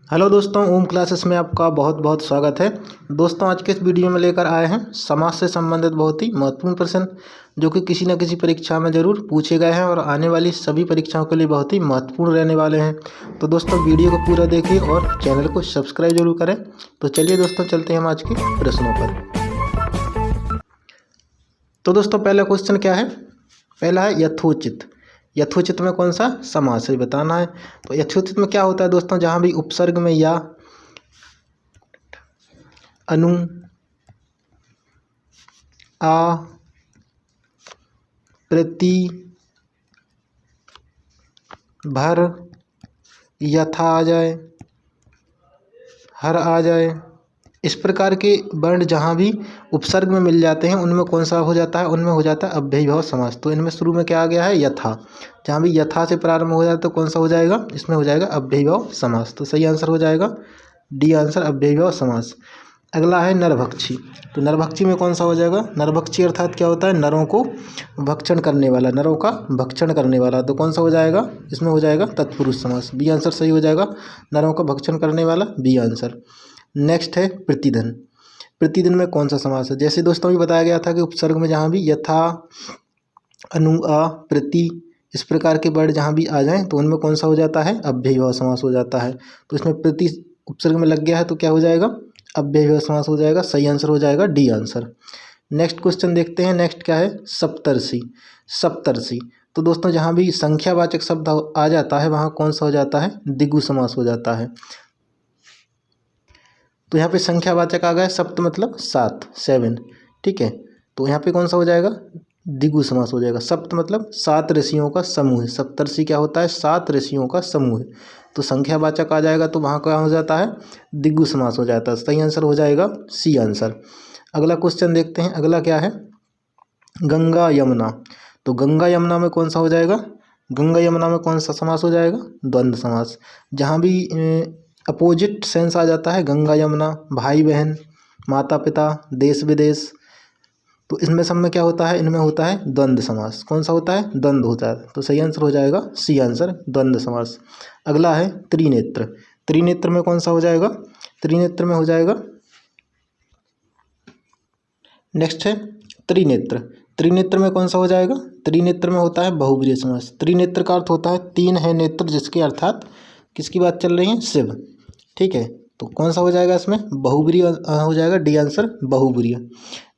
Hello दोस्तों, ओम classes में आपका बहुत बहुत स्वागत है। दोस्तों, आज के इस वीडियो में लेकर आए हैं समाज से संबंधित बहुत ही महत्वपूर्ण प्रश्न जो कि किसी न किसी परीक्षा में ज़रूर पूछे गए हैं और आने वाली सभी परीक्षाओं के लिए बहुत ही महत्वपूर्ण रहने वाले हैं। तो दोस्तों, वीडियो को पूरा देखिए और चैनल को सब्सक्राइब जरूर करें। तो चलिए दोस्तों, चलते हैं हम आज के प्रश्नों पर। तो दोस्तों, पहला क्वेश्चन क्या है? पहला है यथोचित। यथोचित में कौन सा समास है बताना है। तो यथोचित में क्या होता है दोस्तों? जहाँ भी उपसर्ग में या, अनु, आ, प्रति, भर, यथा आ जाए, हर आ जाए, इस प्रकार के वर्ण जहाँ भी उपसर्ग में मिल जाते हैं उनमें कौन सा हो जाता है? उनमें हो जाता है अव्ययीभाव समास। तो इनमें शुरू में क्या आ गया है? यथा। जहाँ भी यथा से प्रारंभ हो जाए तो कौन सा हो जाएगा? इसमें हो जाएगा अव्ययीभाव समास। तो सही आंसर हो जाएगा डी आंसर, अव्ययीभाव समास। अगला है नरभक्षी। तो नरभक्षी में कौन सा हो जाएगा? नरभक्षी अर्थात क्या होता है? नरों को भक्षण करने वाला, नरों का भक्षण करने वाला। तो कौन सा हो जाएगा? इसमें हो जाएगा तत्पुरुष समास। बी आंसर सही हो जाएगा, नरों का भक्षण करने वाला, बी आंसर। नेक्स्ट है प्रतिदिन। प्रतिदिन में कौन सा समास है? जैसे दोस्तों भी बताया गया था कि उपसर्ग में जहाँ भी यथा, अनु, आ, प्रति, इस प्रकार के वर्ड जहाँ भी आ जाएं तो उनमें कौन सा हो जाता है? अव्ययीभाव समास हो जाता है। तो इसमें प्रति उपसर्ग में लग गया है तो क्या हो जाएगा? अव्ययीभाव समास हो जाएगा। सही आंसर हो जाएगा डी आंसर। नेक्स्ट क्वेश्चन देखते हैं। नेक्स्ट क्या है? सप्तर्षि। सप्तर्षि तो दोस्तों जहाँ भी संख्यावाचक शब्द आ जाता है वहाँ कौन सा हो जाता है? द्विगु समास हो जाता है। तो यहाँ पे संख्यावाचक आ गया, सप्त मतलब सात, 7, ठीक है। तो यहाँ पे कौन सा हो जाएगा? द्विगु समास हो जाएगा। सप्त मतलब सात ऋषियों का समूह है। सप्तर्षि क्या होता है? सात ऋषियों का समूह है। तो संख्यावाचक आ जाएगा तो वहाँ क्या हो जाता है? द्विगु समास हो जाता है। सही आंसर हो जाएगा सी आंसर। अगला क्वेश्चन देखते हैं। अगला क्या है? गंगा यमुना। तो गंगा यमुना में कौन सा हो जाएगा? गंगा यमुना में कौन सा समास हो जाएगा? द्वंद्व समास। जहाँ भी अपोजिट सेंस आ जाता है, गंगा यमुना, भाई बहन, माता पिता, देश विदेश, तो इसमें सब में क्या होता है? इनमें होता है द्वंद्व समास। कौन सा होता है? द्वंद्व होता है। तो सही आंसर हो जाएगा सी आंसर, द्वंद्व समास। अगला है त्रिनेत्र। त्रिनेत्र में कौन सा हो जाएगा? त्रिनेत्र में हो जाएगा, नेक्स्ट है त्रिनेत्र। त्रिनेत्र में कौन सा हो जाएगा? त्रिनेत्र में होता है बहुब्रीहि समास। त्रिनेत्र का अर्थ होता है तीन है नेत्र जिसके, अर्थात किसकी बात चल रही है? शिव, ठीक है। तो कौन सा हो जाएगा इसमें? बहुब्रीहि हो जाएगा, डी आंसर बहुब्रीहि।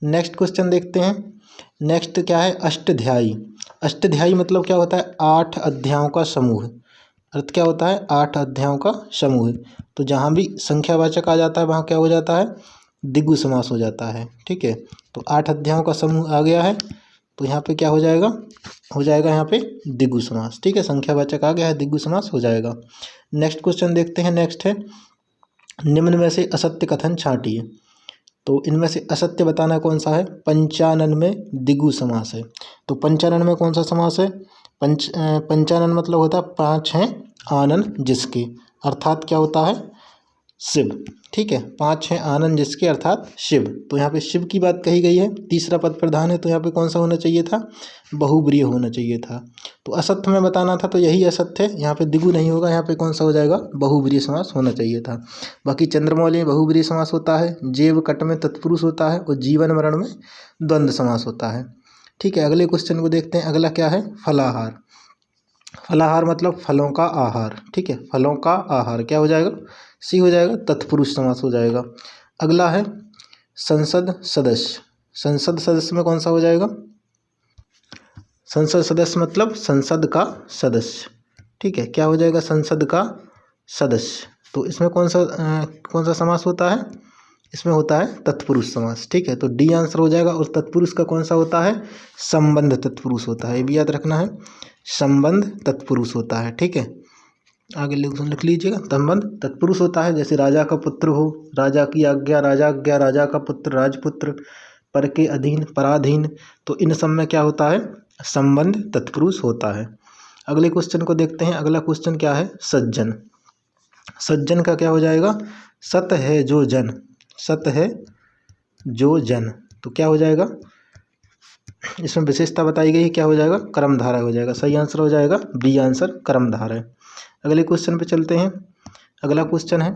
नेक्स्ट क्वेश्चन देखते हैं। नेक्स्ट क्या है? अष्टध्यायी। अष्टध्यायी मतलब क्या होता है? 8 अध्यायों का समूह। अर्थ क्या होता है? 8 अध्यायों का समूह। तो जहाँ भी संख्यावाचक आ जाता है वहाँ क्या हो जाता है? द्विगु समास हो जाता है, ठीक है। तो 8 अध्यायों का समूह आ गया है तो यहाँ पे क्या हो जाएगा? हो जाएगा यहाँ पे द्विगु समास, ठीक है। संख्यावाचक आ गया है, द्विगु समास हो जाएगा। नेक्स्ट क्वेश्चन देखते हैं। नेक्स्ट है निम्न में से असत्य कथन छांटिए। तो इनमें से असत्य बताना कौन सा है? पंचानन में द्विगु समास है। तो पंचानन में कौन सा समास है? पंचानन मतलब होता है 5 हैं आनन जिसके, अर्थात क्या होता है? शिव, ठीक है। 5 हैं आनंद जिसके, अर्थात शिव। तो यहाँ पे शिव की बात कही गई है। तीसरा पद प्रधान है तो यहाँ पे कौन सा होना चाहिए था? बहुब्रीहि होना चाहिए था। तो असत्य में बताना था तो यही असत्य है, यहाँ पे द्विगु नहीं होगा, यहाँ पे कौन सा हो जाएगा? बहुब्रीहि समास होना चाहिए था। बाकी चंद्रमौली में बहुब्रीहि समास होता है, जेव कट में तत्पुरुष होता है और जीवन मरण में द्वंद्व समास होता है, ठीक है। अगले क्वेश्चन को देखते हैं। अगला क्या है? फलाहार। फलाहार मतलब फलों का आहार, ठीक है। फलों का आहार क्या हो जाएगा? सी हो जाएगा, तत्पुरुष समास हो जाएगा। अगला है संसद सदस्य। संसद सदस्य में कौन सा हो जाएगा? संसद सदस्य मतलब संसद का सदस्य, ठीक है। क्या हो जाएगा? संसद का सदस्य। तो इसमें कौन सा समास होता है? इसमें होता है तत्पुरुष समास, ठीक है। तो डी आंसर हो जाएगा। और तत्पुरुष का कौन सा होता है? संबंध तत्पुरुष होता है, ये भी याद रखना है, संबंध तत्पुरुष होता है, ठीक है। आगे लिख लीजिएगा, संबंध तत्पुरुष होता है। जैसे राजा का पुत्र हो, राजा की आज्ञा, राजा का पुत्र, राजपुत्र, पर के अधीन, पराधीन, तो इन सब में क्या होता है? संबंध तत्पुरुष होता है। अगले क्वेश्चन को देखते हैं। अगला क्वेश्चन क्या है? सज्जन। सज्जन का क्या हो जाएगा? सत है जो जन, सत है जो जन, तो क्या हो जाएगा? इसमें विशेषता बताई गई है, क्या हो जाएगा? कर्मधारय हो जाएगा। सही आंसर हो जाएगा बी आंसर, कर्मधारय। अगले क्वेश्चन पे चलते हैं। अगला क्वेश्चन है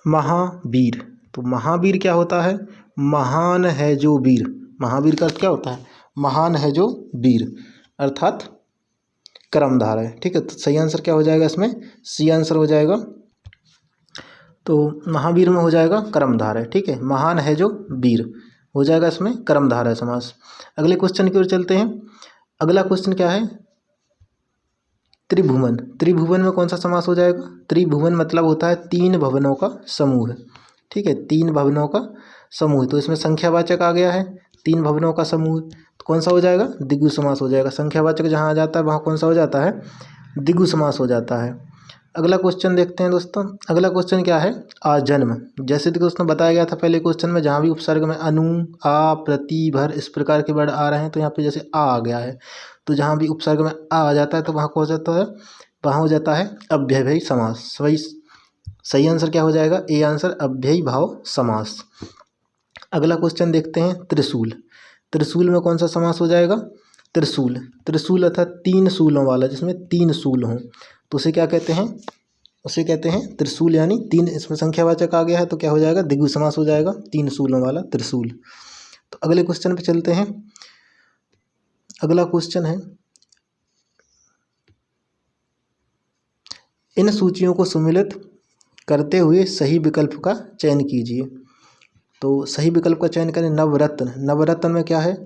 महावीर। तो महावीर क्या होता है? महान है जो वीर। महावीर का अर्थ क्या होता है? महान है जो वीर, अर्थात कर्मधारय। ठीक है, तो सही आंसर क्या हो जाएगा इसमें? सी आंसर हो जाएगा। तो महावीर में हो जाएगा कर्मधारय। ठीक है, महान है जो वीर हो जाएगा इसमें कर्मधारय समास। अगले क्वेश्चन की ओर चलते हैं। अगला क्वेश्चन क्या है? त्रिभुवन। त्रिभुवन में कौन सा समास हो जाएगा? त्रिभुवन मतलब होता है तीन भवनों का समूह। ठीक है, तीन भवनों का समूह। तो इसमें संख्यावाचक आ गया है, तीन भवनों का समूह, तो कौन सा हो जाएगा? द्विगु समास हो जाएगा। संख्यावाचक जहाँ आ जाता है वहाँ कौन सा हो जाता है? द्विगु समास हो जाता है। अगला क्वेश्चन देखते हैं दोस्तों। अगला क्वेश्चन क्या है? आजन्म। जैसे कि दोस्तों बताया गया था पहले क्वेश्चन में, जहाँ भी उपसर्ग में अनु, आ, प्रति, भर इस प्रकार के वर्ड आ रहे हैं, तो यहाँ पे जैसे आ गया है, तो जहाँ भी उपसर्ग में आ जाता है तो वहाँ कौन जाता है? वहाँ हो जाता है अव्ययभावी समास। सही आंसर क्या हो जाएगा? ए आंसर, अव्ययी भाव समास। अगला क्वेश्चन देखते हैं त्रिशूल। त्रिशूल में कौन सा समास हो जाएगा? त्रिशूल। त्रिशूल अर्थात तीन शूलों वाला, जिसमें तीन शूल हों, तो उसे क्या कहते हैं? उसे कहते हैं त्रिशूल, यानी तीन। इसमें संख्यावाचक आ गया है तो क्या हो जाएगा? द्विगु समास हो जाएगा, तीन शूलों वाला त्रिशूल। तो अगले क्वेश्चन पे चलते हैं। अगला क्वेश्चन है, इन सूचियों को सम्मिलित करते हुए सही विकल्प का चयन कीजिए। तो सही विकल्प का चयन करें। नवरत्न। नवरत्न में क्या है?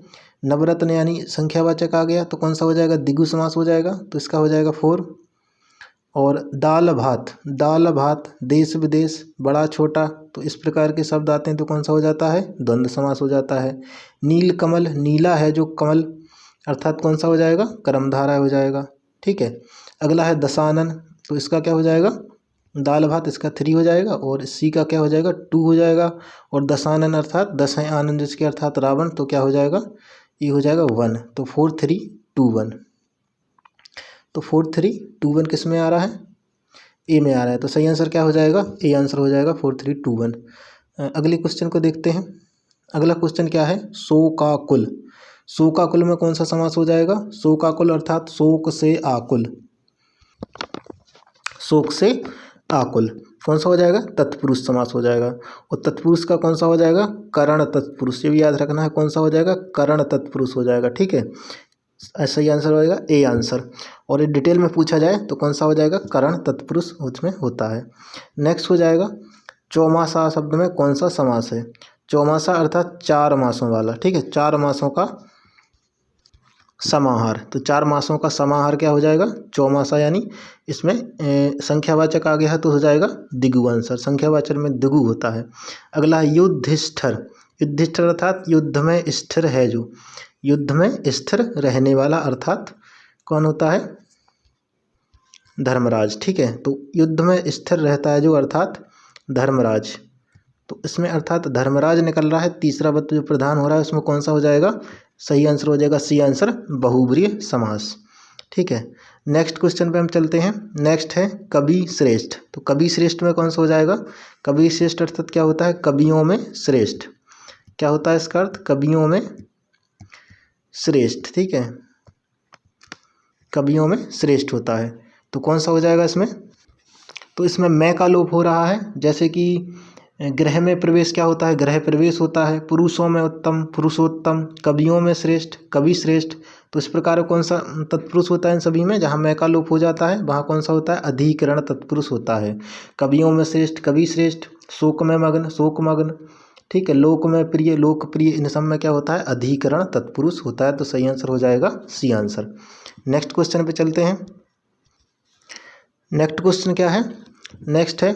नवरत्न यानी संख्यावाचक आ गया तो कौन सा हो जाएगा? द्विगु समास हो जाएगा, तो इसका हो जाएगा 4। और दाल भात। दाल भात, देश विदेश, बड़ा छोटा, तो इस प्रकार के शब्द आते हैं तो कौन सा हो जाता है? द्वंद्व समास हो जाता है। नील कमल। नीला है जो कमल, अर्थात कौन सा हो जाएगा? कर्मधारय हो जाएगा। ठीक है, अगला है दशानन। तो इसका क्या हो जाएगा? दाल भात, इसका 3 हो जाएगा, और सी का क्या हो जाएगा? 2 हो जाएगा। और दशानन अर्थात दस है आनंद, जिसके अर्थात रावण, तो क्या हो जाएगा? ये हो जाएगा 1। तो 4 3 2 1। तो 4 3 2 1 किस में आ रहा है? ए में आ रहा है। तो सही आंसर क्या हो जाएगा? ए आंसर हो जाएगा 4 3 2 1। अगले क्वेश्चन को देखते हैं। अगला क्वेश्चन क्या है? शोकाकुल। शोकाकुल में कौन सा समास हो जाएगा? शोकाकुल अर्थात शोक से आकुल। शोक से आकुल कौन सा हो जाएगा? तत्पुरुष समास हो जाएगा। और तत्पुरुष का कौन सा हो जाएगा? करण तत्पुरुष। ये भी याद रखना है, कौन सा हो जाएगा? करण तत्पुरुष हो जाएगा। ठीक है, सही आंसर हो जाएगा ए आंसर। और ये डिटेल में पूछा जाए तो कौन सा हो जाएगा? करण तत्पुरुष उसमें होता है। नेक्स्ट हो जाएगा, चौमासा शब्द में कौन सा समास है? चौमासा अर्थात 4 मासों वाला। ठीक है, 4 मासों का समाहार। तो 4 मासों का समाहार क्या हो जाएगा? चौमासा, यानी इसमें संख्यावाचक आ गया है तो हो जाएगा द्विगु आंसर। संख्यावाचक में द्विगु होता है। अगला है युधिष्ठिर। युधिष्ठिर अर्थात युद्ध में स्थिर है जो, युद्ध में स्थिर रहने वाला, अर्थात कौन होता है? धर्मराज। ठीक है, तो युद्ध में स्थिर रहता है जो, अर्थात धर्मराज। तो इसमें अर्थात धर्मराज निकल रहा है। तीसरा वस्तु जो प्रधान हो रहा है उसमें कौन सा हो जाएगा? सही आंसर हो जाएगा सी आंसर, बहुब्रीहि समास। ठीक है, नेक्स्ट क्वेश्चन पे हम चलते हैं। नेक्स्ट है कवि श्रेष्ठ। तो कवि श्रेष्ठ में कौन सा हो जाएगा? कवि श्रेष्ठ अर्थात क्या होता है? कवियों में श्रेष्ठ। क्या होता है इसका अर्थ? कवियों में श्रेष्ठ। ठीक है, कवियों में श्रेष्ठ होता है। तो कौन सा हो जाएगा इसमें? तो इसमें मैं का लोप हो रहा है। जैसे कि गृह में प्रवेश क्या होता है? गृह प्रवेश होता है। पुरुषों में उत्तम, पुरुषोत्तम। कवियों में श्रेष्ठ, कवि श्रेष्ठ। तो इस प्रकार कौन सा तत्पुरुष होता है इन सभी में? जहाँ मैं का लोप हो जाता है वहाँ कौन सा होता है? अधिकरण तत्पुरुष होता है। कवियों में श्रेष्ठ, कवि श्रेष्ठ। शोक में मग्न, शोकमग्न। ठीक है, लोक में प्रिय, लोकप्रिय। इन सब में क्या होता है? अधिकरण तत्पुरुष होता है। तो सही आंसर हो जाएगा सी आंसर। नेक्स्ट क्वेश्चन पे चलते हैं। नेक्स्ट क्वेश्चन क्या है? नेक्स्ट है,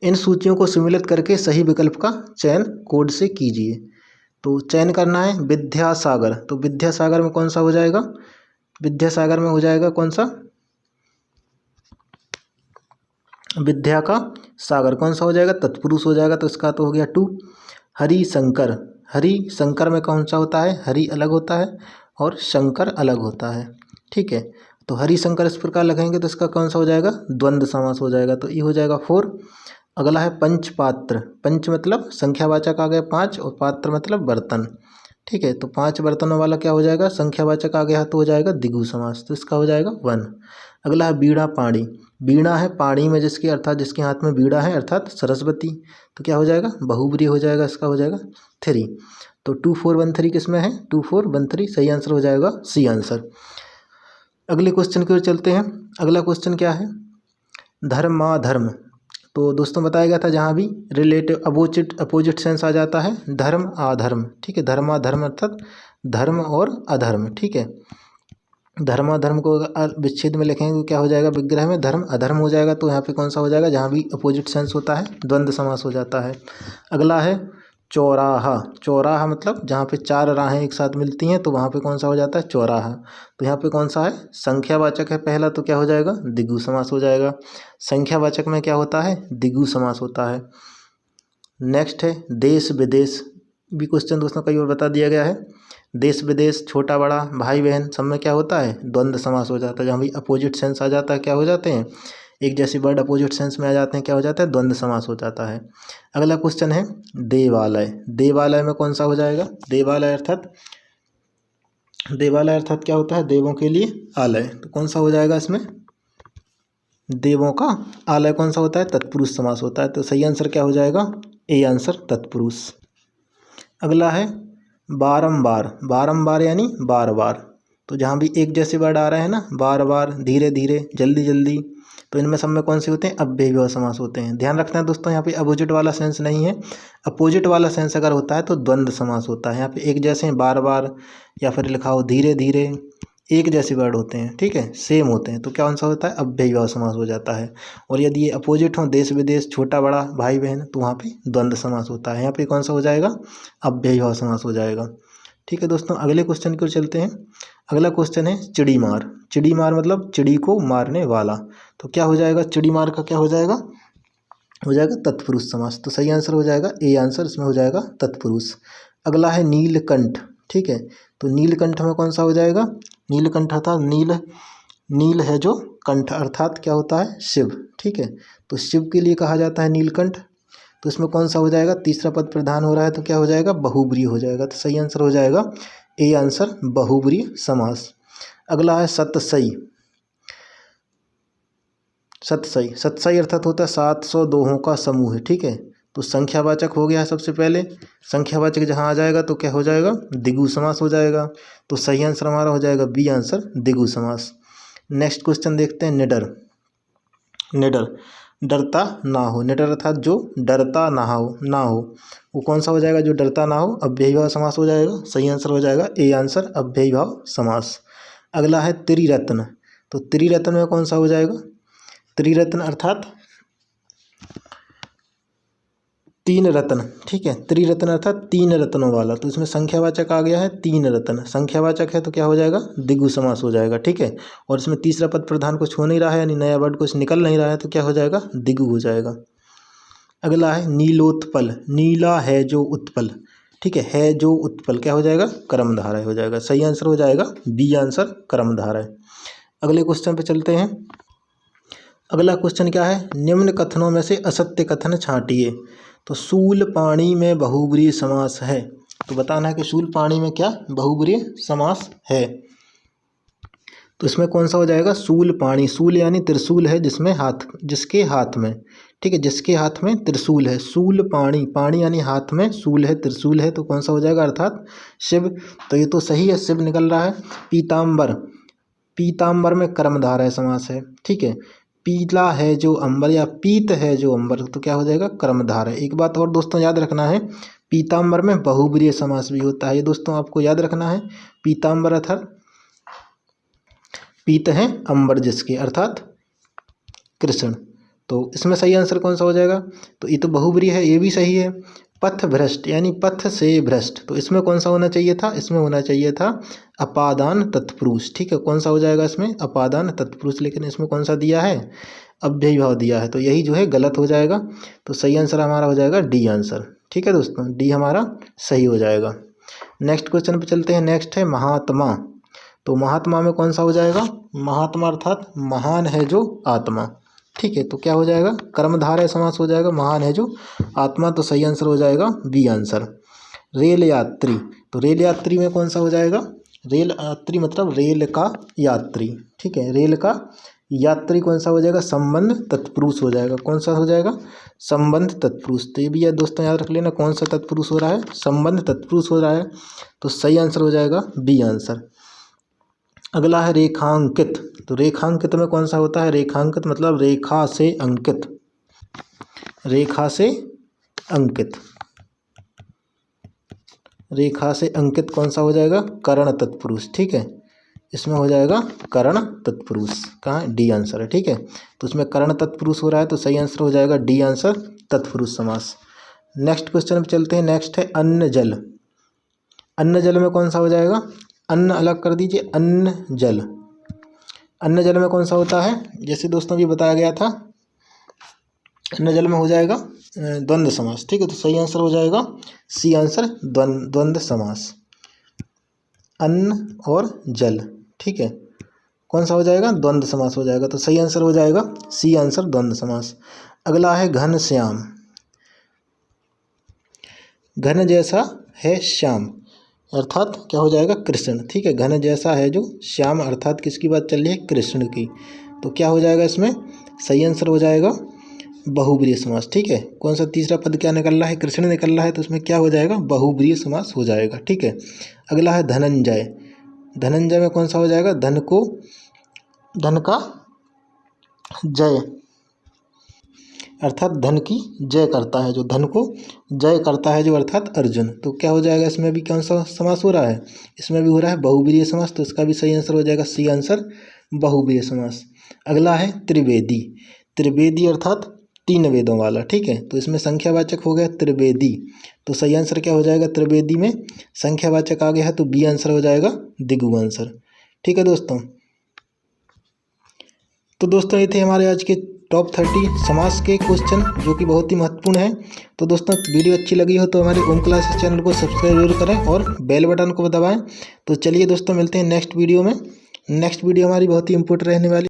इन सूचियों को सम्मिलित करके सही विकल्प का चयन कोड से कीजिए। तो चयन करना है विद्यासागर। तो विद्यासागर में कौन सा हो जाएगा? विद्यासागर में हो जाएगा कौन सा? विद्या का सागर कौन सा हो जाएगा? तत्पुरुष हो जाएगा। तो इसका तो हो गया 2। हरिशंकर। हरिशंकर में कौन सा होता है? हरि अलग होता है और शंकर अलग होता है। ठीक है, तो हरिशंकर इस प्रकार लगेंगे तो इसका कौन सा हो जाएगा? द्वंद्व समास हो जाएगा। तो ये हो जाएगा 4। अगला है पंचपात्र। पंच मतलब संख्यावाचक आ गया 5, और पात्र मतलब बर्तन। ठीक है, तो 5 बर्तनों वाला क्या हो जाएगा? संख्यावाचक आ गया तो हो जाएगा द्विगु समास। तो इसका हो जाएगा 1। अगला है बीड़ा पाणी, बीणा है पाणी में जिसके अर्थात जिसके हाथ में बीड़ा है अर्थात सरस्वती, तो क्या हो जाएगा बहुब्रीहि हो जाएगा, इसका हो जाएगा 3। तो 2 4 1 3 किस में है 2 4 1 3, सही आंसर हो जाएगा सी आंसर। अगले क्वेश्चन की ओर चलते हैं। अगला क्वेश्चन क्या है, धर्माधर्म। तो दोस्तों बताया गया था जहाँ भी रिलेटिव अपोजिट सेंस आ जाता है धर्म आधर्म, ठीक है, धर्माधर्म अर्थात धर्म और अधर्म, ठीक है। धर्माधर्म को विच्छेद में लिखेंगे तो क्या हो जाएगा, विग्रह में धर्म अधर्म हो जाएगा, तो यहाँ पे कौन सा हो जाएगा, जहाँ भी अपोजिट सेंस होता है द्वंद्व समास हो जाता है। अगला है चौराहा, चौराहा मतलब जहाँ पे 4 राहें एक साथ मिलती हैं तो वहाँ पे कौन सा हो जाता है चौराहा। तो यहाँ पे कौन सा है संख्यावाचक है पहला, तो क्या हो जाएगा द्विगु समास हो जाएगा। संख्यावाचक में क्या होता है द्विगु समास होता है। नेक्स्ट है देश विदेश, भी क्वेश्चन दोस्तों कई बार बता दिया गया है। देश विदेश छोटा बड़ा भाई बहन सब में क्या होता है द्वंद्व समास हो जाता है, जहाँ भी अपोजिट सेंस आ जाता है क्या हो जाते हैं एक जैसे वर्ड अपोजिट सेंस में आ जाते हैं, क्या हो जाता है द्वंद्व समास हो जाता है। अगला क्वेश्चन है देवालय, देवालय में कौन सा हो जाएगा देवालय अर्थात क्या होता है देवों के लिए आलय, तो कौन सा हो जाएगा इसमें देवों का आलय कौन सा होता है तत्पुरुष समास होता है, तो सही आंसर क्या हो जाएगा ए आंसर तत्पुरुष। अगला है बारंबार, बारंबार यानी बार बार, तो जहाँ भी एक जैसे वर्ड आ रहे हैं ना बार बार धीरे धीरे जल्दी जल्दी, तो इनमें सब में कौन से होते हैं अव्ययीभाव समास होते हैं। ध्यान रखना है दोस्तों यहाँ पे अपोजिट वाला सेंस नहीं है, अपोजिट वाला सेंस अगर होता है तो द्वंद्व समास होता है। यहाँ पे एक जैसे बार बार या फिर लिखा हो धीरे धीरे एक जैसे वर्ड होते हैं, ठीक है सेम होते हैं, तो क्या कौन सा होता है अव्ययीभाव समास हो जाता है। और यदि ये अपोजिट हो देश विदेश छोटा बड़ा भाई बहन तो वहाँ पे द्वंद्व समास होता है, यहाँ पे कौन सा हो जाएगा अव्ययीभाव समास हो जाएगा। ठीक है दोस्तों अगले क्वेश्चन की ओर चलते हैं। अगला क्वेश्चन है चिड़ी मार, चिड़ी मार मतलब चिड़ी को मारने वाला, तो क्या हो जाएगा चिड़ी मार का क्या हो जाएगा तत्पुरुष समास, तो सही आंसर हो जाएगा ए आंसर इसमें हो जाएगा तत्पुरुष। अगला है नीलकंठ, ठीक है, तो नीलकंठ में कौन सा हो जाएगा नीलकंठ अर्थात नील है जो कंठ अर्थात क्या होता है शिव, ठीक है, तो शिव के लिए कहा जाता है नीलकंठ, तो इसमें कौन सा हो जाएगा तीसरा पद प्रधान हो रहा है तो क्या हो जाएगा बहुब्रीहि हो जाएगा, तो सही आंसर हो जाएगा ए आंसर बहुब्रीहि समास। अगला है सतसई, सतसई सतसई अर्थात होता है 700 दोहों का समूह, ठीक है, तो संख्यावाचक हो गया है सबसे पहले, संख्यावाचक जहाँ आ जाएगा तो क्या हो जाएगा द्विगु समास हो जाएगा, तो सही आंसर हमारा हो जाएगा बी आंसर द्विगु समास। नेक्स्ट क्वेश्चन देखते हैं निडर, निडर डरता ना हो, निडर अर्थात जो डरता ना हो वो कौन सा हो जाएगा जो डरता ना हो अव्ययीभाव समास हो जाएगा, सही आंसर हो जाएगा ए आंसर अव्ययीभाव समास। अगला है त्रिरत्न, तो त्रिरत्न में कौन सा हो जाएगा त्रिरत्न अर्थात 3 रत्न, ठीक है, त्रिरत्न अर्थात 3 रत्नों वाला, तो इसमें संख्यावाचक आ गया है 3 रत्न, संख्यावाचक है तो क्या हो जाएगा द्विगु समास हो जाएगा, ठीक है, और इसमें तीसरा पद प्रधान कुछ हो नहीं रहा है यानी नया वर्ड कुछ निकल नहीं रहा है तो क्या हो जाएगा द्विगु हो जाएगा। अगला है नीलोत्पल, नीला है जो उत्पल, ठीक है जो उत्पल क्या हो जाएगा कर्मधारय हो जाएगा, सही आंसर हो जाएगा बी आंसर कर्मधारय। अगले क्वेश्चन पे चलते हैं। अगला क्वेश्चन क्या है निम्न कथनों में से असत्य कथन छांटिए, तो शूल पाणी में बहुब्रीहि समास है, तो बताना है कि शूल पाणी में क्या बहुब्रीहि समास है, तो इसमें कौन सा हो जाएगा शूल पाणी, शूल यानी त्रिशूल है जिसमें जिसके हाथ में, ठीक है, जिसके हाथ में त्रिशूल है, शूल पाणी, पाणी यानी हाथ में, शूल है त्रिशूल है तो कौन सा हो जाएगा अर्थात शिव, तो ये तो सही है शिव निकल रहा है। पीताम्बर, पीताम्बर में कर्मधारय समास है, ठीक है, पीला है जो अंबर या पीत है जो अंबर तो क्या हो जाएगा कर्मधारय। एक बात और दोस्तों याद रखना है पीताम्बर में बहुब्रीहि समास भी होता है, ये दोस्तों आपको याद रखना है, पीताम्बर अर्थात पीत है अंबर जिसके अर्थात कृष्ण, तो इसमें सही आंसर कौन सा हो जाएगा, तो ये तो बहुब्रीहि है ये भी सही है। पथ भ्रष्ट यानी पथ से भ्रष्ट, तो इसमें कौन सा होना चाहिए था, इसमें होना चाहिए था अपादान तत्पुरुष, ठीक है, कौन सा हो जाएगा इसमें अपादान तत्पुरुष, लेकिन इसमें कौन सा दिया है अव्ययीभाव दिया है, तो यही जो है गलत हो जाएगा, तो सही आंसर हमारा हो जाएगा डी आंसर, ठीक है दोस्तों डी हमारा सही हो जाएगा। नेक्स्ट क्वेश्चन पे चलते हैं। नेक्स्ट है महात्मा, तो महात्मा में कौन सा हो जाएगा महात्मा अर्थात महान है जो आत्मा, ठीक है, तो क्या हो जाएगा कर्मधारय समास हो जाएगा महान है जो आत्मा, तो सही आंसर हो जाएगा बी आंसर। रेल यात्री, तो रेल यात्री में कौन सा हो जाएगा रेल यात्री मतलब रेल का यात्री, ठीक है, रेल का यात्री कौन सा हो जाएगा, संबंध तत्पुरुष हो जाएगा। कौन सा हो जाएगा, संबंध तत्पुरुष। तो ये भी याद दोस्तों याद रख लेना, कौन सा तत्पुरुष हो रहा है, संबंध तत्पुरुष हो रहा है। तो सही आंसर हो जाएगा बी आंसर। अगला है रेखांकित। तो रेखांकित में कौन सा होता है, रेखांकित मतलब रेखा से अंकित, रेखा से अंकित। रेखा से अंकित कौन सा हो जाएगा, करण तत्पुरुष। ठीक है, इसमें हो जाएगा करण तत्पुरुष। कहाँ, डी आंसर है। ठीक है, तो इसमें करण तत्पुरुष हो रहा है, तो सही आंसर हो जाएगा डी आंसर, तत्पुरुष समास। नेक्स्ट क्वेश्चन पे चलते हैं। नेक्स्ट है अन्न जल। अन्न जल में कौन सा हो जाएगा, अन्न अलग कर दीजिए, अन्न जल। अन्न जल में कौन सा होता है, जैसे दोस्तों भी बताया गया था, अन्न जल में हो जाएगा द्वंद्व समास। ठीक है, तो सही आंसर हो जाएगा सी आंसर, द्वंद्व समास, अन्न और जल। ठीक है, कौन सा हो जाएगा, द्वंद्व समास हो जाएगा। तो सही आंसर हो जाएगा सी आंसर, द्वंद्व समास। अगला है घनश्याम। घन जैसा है श्याम, अर्थात क्या हो जाएगा, कृष्ण। ठीक है, घन जैसा है जो श्याम, अर्थात किसकी बात चल रही है, कृष्ण की। तो क्या हो जाएगा इसमें, सही आंसर हो जाएगा बहुब्रीहि समास। ठीक है, कौन सा तीसरा पद क्या निकल रहा है, कृष्ण निकल रहा है, तो उसमें क्या हो जाएगा, बहुब्रीहि समास हो जाएगा। ठीक है, अगला है धनंजय। धनंजय में कौन सा हो जाएगा, धन को, धन का जय, अर्थात धन की जय करता है जो, धन को जय करता है जो, अर्थात अर्जुन। तो क्या हो जाएगा, इसमें भी कौन सा समास हो रहा है, इसमें भी हो रहा है बहुब्रीहि समास। तो इसका भी सही आंसर हो जाएगा सी आंसर, बहुब्रीहि समास। अगला है त्रिवेदी। त्रिवेदी अर्थात तीन वेदों वाला। ठीक है, तो इसमें संख्यावाचक हो गया त्रिवेदी, तो सही आंसर क्या हो जाएगा, त्रिवेदी में संख्यावाचक आ गया है, तो बी आंसर हो जाएगा दिगु आंसर। ठीक है दोस्तों, तो दोस्तों ये थे हमारे आज के टॉप 30 समास के क्वेश्चन, जो कि बहुत ही महत्वपूर्ण है। तो दोस्तों वीडियो अच्छी लगी हो तो हमारे ओम क्लासेस चैनल को सब्सक्राइब जरूर करें और बेल बटन को दबाएं। तो चलिए दोस्तों, मिलते हैं नेक्स्ट वीडियो में। नेक्स्ट वीडियो हमारी बहुत ही इंपॉर्टेंट रहने वाली